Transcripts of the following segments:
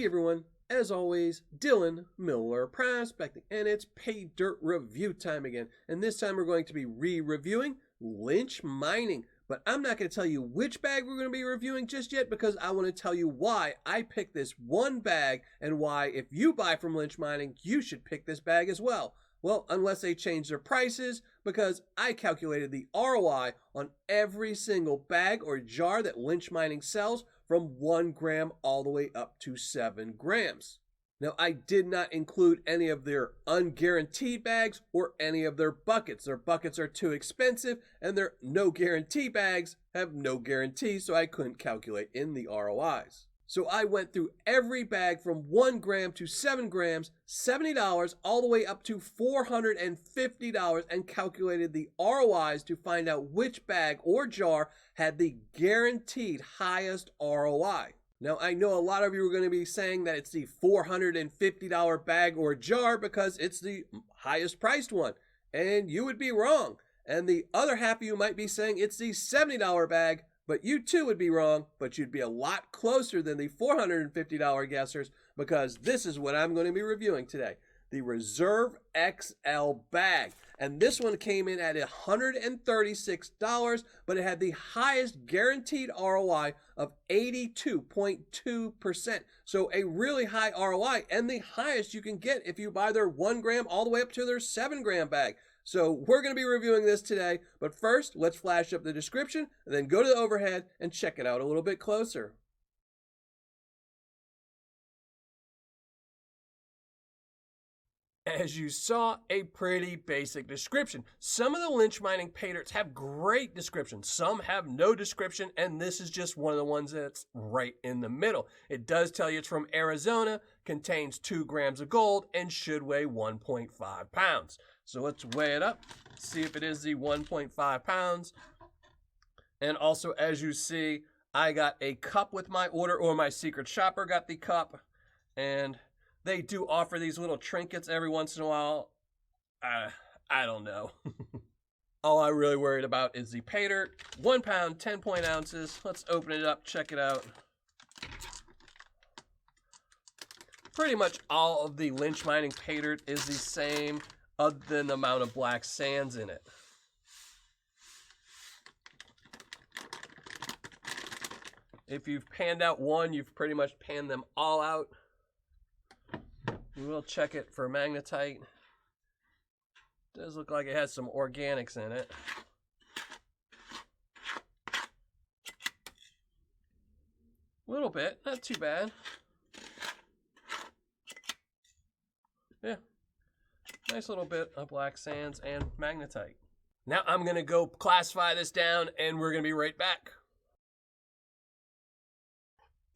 Hey everyone, as always, Dylan Miller Prospecting, and it's Paydirt review time again. And this time we're going to be re-reviewing lynch mining. But I'm not going to tell you which bag we're going to be reviewing just yet because I want to tell you why I picked this one bag and why if you buy from lynch mining, you should pick this bag as well. Well, unless they change their prices, because I calculated the ROI on every single bag or jar that lynch mining sells from 1 gram all the way up to 7 grams. Now, I did not include any of their unguaranteed bags or any of their buckets. Their buckets are too expensive, and their no guarantee bags have no guarantee, so I couldn't calculate in the ROIs. So I went through every bag from 1 gram to 7 grams, $70 all the way up to $450 and calculated the ROIs to find out which bag or jar had the guaranteed highest ROI. Now, I know a lot of you are going to be saying that it's the $450 bag or jar because it's the highest priced one, and you would be wrong. And the other half of you might be saying it's the $70 bag, but you too would be wrong, but you'd be a lot closer than the $450 guessers because this is what I'm going to be reviewing today. The Reserve XL bag. And this one came in at $136, but it had the highest guaranteed ROI of 82.2%. So a really high ROI and the highest you can get if you buy their 1 gram all the way up to their 7 gram bag. So we're going to be reviewing this today, but first let's flash up the description and then go to the overhead and check it out a little bit closer. As you saw, a pretty basic description. Some of the lynch mining paydirts have great descriptions. Some have no description, and this is just one of the ones that's right in the middle. It does tell you it's from Arizona, contains 2 grams of gold, and should weigh 1.5 pounds. So let's weigh it up, see if it is the 1.5 pounds. And also, as you see, I got a cup with my order, or my secret shopper got the cup, and they do offer these little trinkets every once in a while. I don't know. All I'm really worried about is the Paydirt. 1 pound, 10 ounces. Let's open it up, check it out. Pretty much all of the lynch mining Paydirt is the same, other than the amount of black sands in it. If you've panned out one, you've pretty much panned them all out. We will check it for magnetite. Does look like it has some organics in it. A little bit, not too bad. Yeah, nice little bit of black sands and magnetite. Now I'm gonna go classify this down and we're gonna be right back.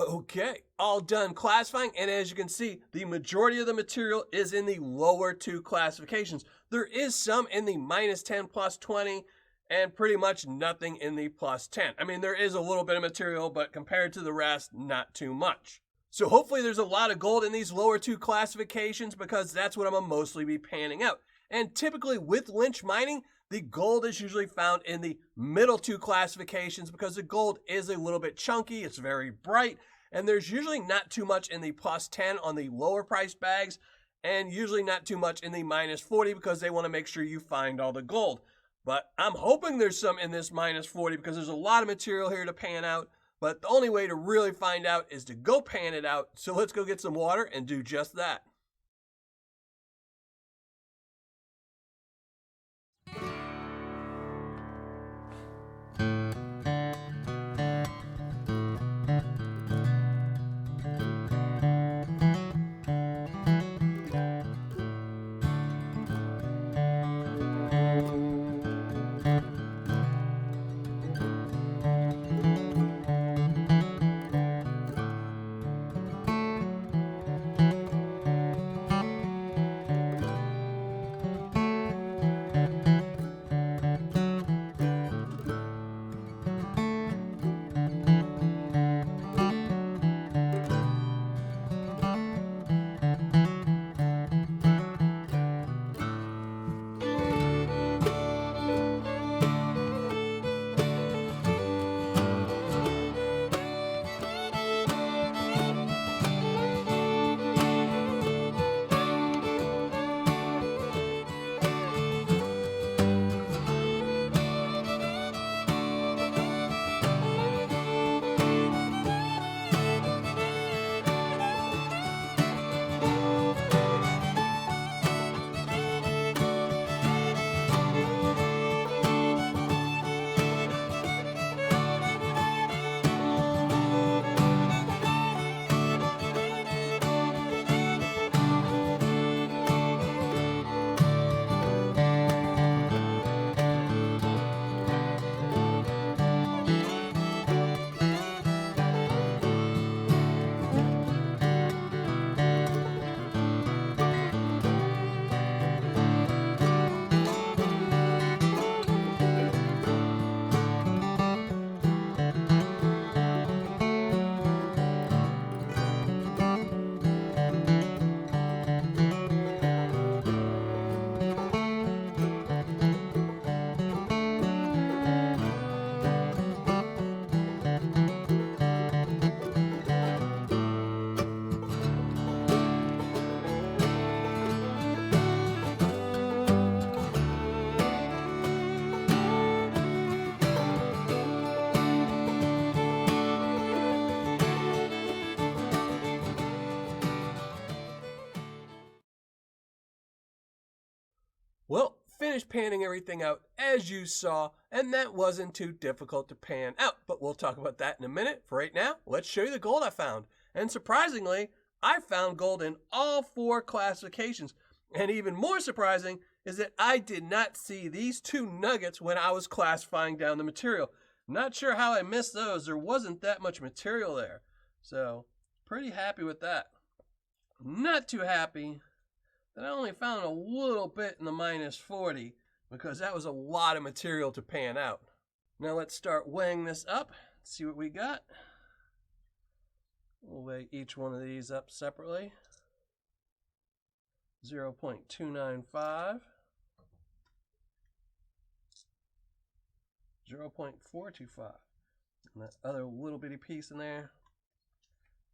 Okay, all done classifying, and as you can see, the majority of the material is in the lower 2 classifications. There is some in the -10, +20, and pretty much nothing in the +10. I mean, there is a little bit of material, but compared to the rest, not too much. So hopefully there's a lot of gold in these lower 2 classifications because that's what I'm gonna mostly be panning out. And typically with lynch mining, the gold is usually found in the middle 2 classifications because the gold is a little bit chunky, it's very bright, and there's usually not too much in the +10 on the lower price bags, and usually not too much in the -40 because they want to make sure you find all the gold. But I'm hoping there's some in this -40 because there's a lot of material here to pan out, but the only way to really find out is to go pan it out. So let's go get some water and do just that. Well, finished panning everything out as you saw, and that wasn't too difficult to pan out, but we'll talk about that in a minute. For right now, let's show you the gold I found. And surprisingly, I found gold in all 4 classifications. And even more surprising is that I did not see these 2 nuggets when I was classifying down the material. Not sure how I missed those. There wasn't that much material there. So, pretty happy with that. Not too happy that I only found a little bit in the minus 40 because that was a lot of material to pan out. Now let's start weighing this up. See what we got. We'll weigh each one of these up separately. 0.295, 0.425, and that other little bitty piece in there,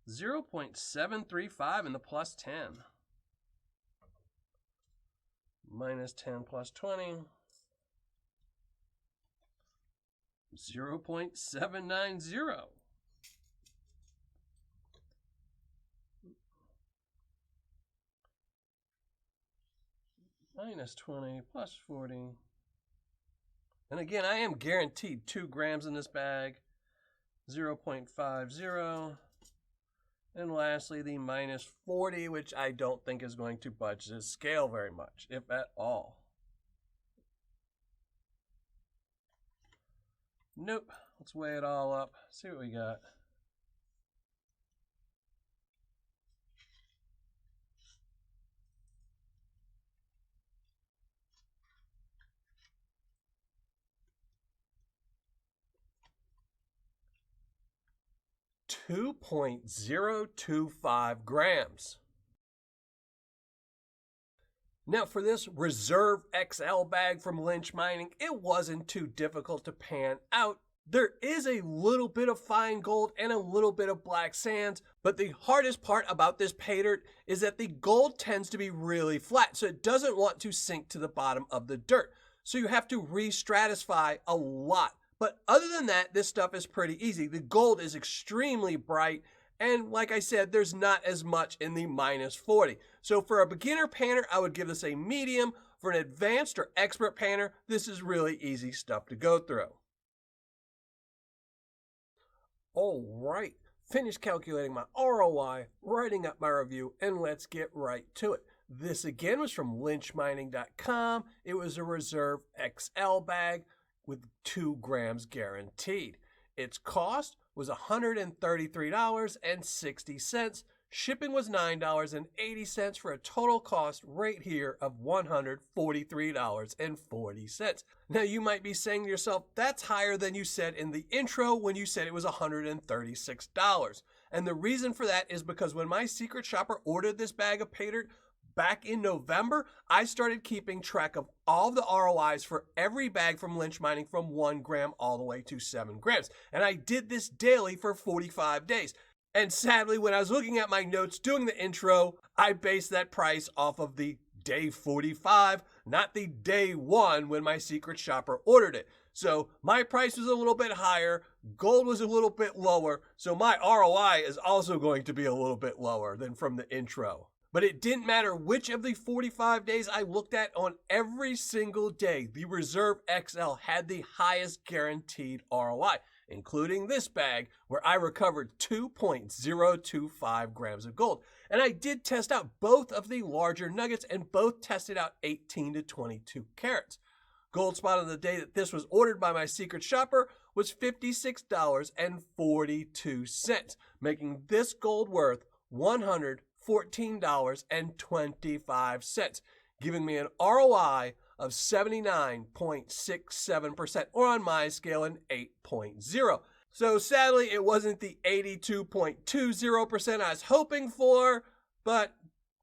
0.735 in the plus 10. Minus 10 plus 20, 0.790. Minus 20 plus 40. And again, I am guaranteed 2 grams in this bag. 0.50. And lastly, the minus 40, which I don't think is going to budge this scale very much, if at all. Nope. Let's weigh it all up. See what we got. .025 grams. Now for this Reserve XL bag from Lynch Mining, it wasn't too difficult to pan out. There is a little bit of fine gold and a little bit of black sands, but the hardest part about this Paydirt is that the gold tends to be really flat, so it doesn't want to sink to the bottom of the dirt. So you have to re-stratify a lot. But other than that, this stuff is pretty easy. The gold is extremely bright, and like I said, there's not as much in the minus 40. So for a beginner panner, I would give this a medium. For an advanced or expert panner, this is really easy stuff to go through. All right, finished calculating my ROI, writing up my review, and let's get right to it. This again was from lynchmining.com. It was a Reserve XL bag with 2 grams guaranteed. Its cost was $133.60. Shipping was $9.80 for a total cost right here of $143.40. Now you might be saying to yourself, that's higher than you said in the intro when you said it was $136. And the reason for that is because when my secret shopper ordered this bag of Paydirt back in November, I started keeping track of all the ROIs for every bag from Lynch Mining from 1 gram all the way to 7 grams. And I did this daily for 45 days. And sadly, when I was looking at my notes doing the intro, I based that price off of the day 45, not the day 1 when my secret shopper ordered it. So my price was a little bit higher, gold was a little bit lower, so my ROI is also going to be a little bit lower than from the intro. But it didn't matter which of the 45 days I looked at. On every single day, the Reserve XL had the highest guaranteed ROI, including this bag where I recovered 2.025 grams of gold. And I did test out both of the larger nuggets and both tested out 18 to 22 carats. Gold spot on the day that this was ordered by my secret shopper was $56.42, making this gold worth $114.25, giving me an ROI of 79.67%, or on my scale, an 8.0. So sadly, it wasn't the 82.20% I was hoping for, but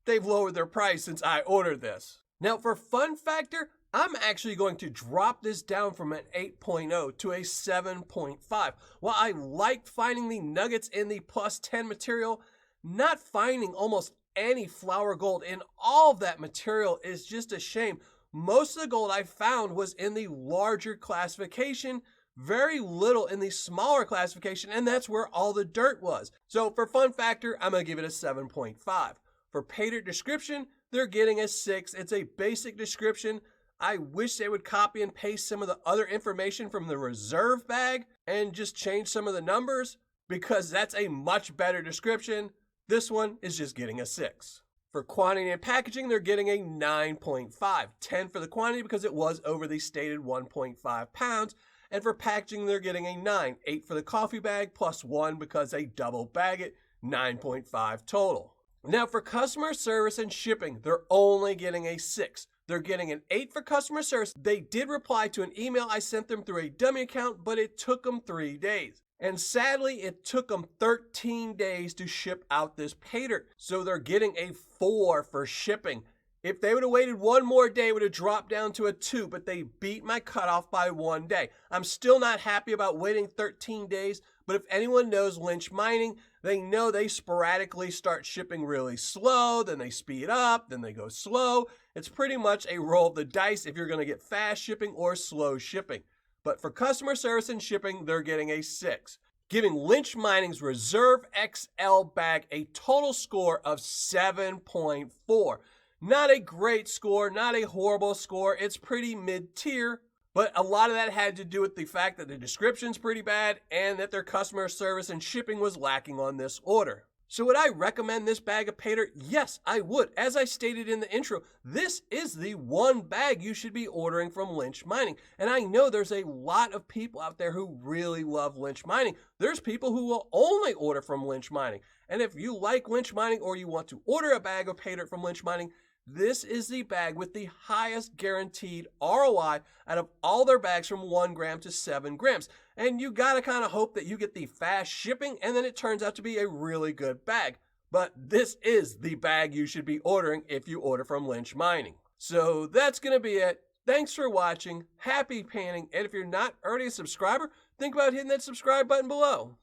they've lowered their price since I ordered this. Now for fun factor, I'm actually going to drop this down from an 8.0 to a 7.5. While I liked finding the nuggets in the plus 10 material, not finding almost any flour gold in all of that material is just a shame. Most of the gold I found was in the larger classification, very little in the smaller classification, and that's where all the dirt was. So for fun factor, I'm going to give it a 7.5. For Paydirt description, they're getting a 6. It's a basic description. I wish they would copy and paste some of the other information from the reserve bag and just change some of the numbers, because that's a much better description. This one is just getting a 6. For quantity and packaging, they're getting a 9.5. 10 for the quantity because it was over the stated 1.5 pounds. And for packaging, they're getting a 9. 8 for the coffee bag plus 1 because they double bag it. 9.5 total. Now for customer service and shipping, they're only getting a 6. They're getting an 8 for customer service. They did reply to an email I sent them through a dummy account, but it took them 3 days. And sadly, it took them 13 days to ship out this Paydirt. So they're getting a 4 for shipping. If they would have waited one more day, it would have dropped down to a 2, but they beat my cutoff by 1 day. I'm still not happy about waiting 13 days, but if anyone knows Lynch Mining, they know they sporadically start shipping really slow, then they speed up, then they go slow. It's pretty much a roll of the dice if you're going to get fast shipping or slow shipping. But for customer service and shipping, they're getting a 6, giving Lynch Mining's Reserve XL bag a total score of 7.4. Not a great score, not a horrible score. It's pretty mid-tier, but a lot of that had to do with the fact that the description's pretty bad and that their customer service and shipping was lacking on this order. So would I recommend this bag of Paydirt? Yes, I would. As I stated in the intro, this is the one bag you should be ordering from Lynch Mining. And I know there's a lot of people out there who really love Lynch Mining. There's people who will only order from Lynch Mining. And if you like Lynch Mining or you want to order a bag of Paydirt from Lynch Mining, this is the bag with the highest guaranteed ROI out of all their bags from 1 gram to 7 grams. And you gotta kind of hope that you get the fast shipping and then it turns out to be a really good bag. But this is the bag you should be ordering if you order from Lynch Mining. So that's gonna be it. Thanks for watching. Happy panning. And if you're not already a subscriber, think about hitting that subscribe button below.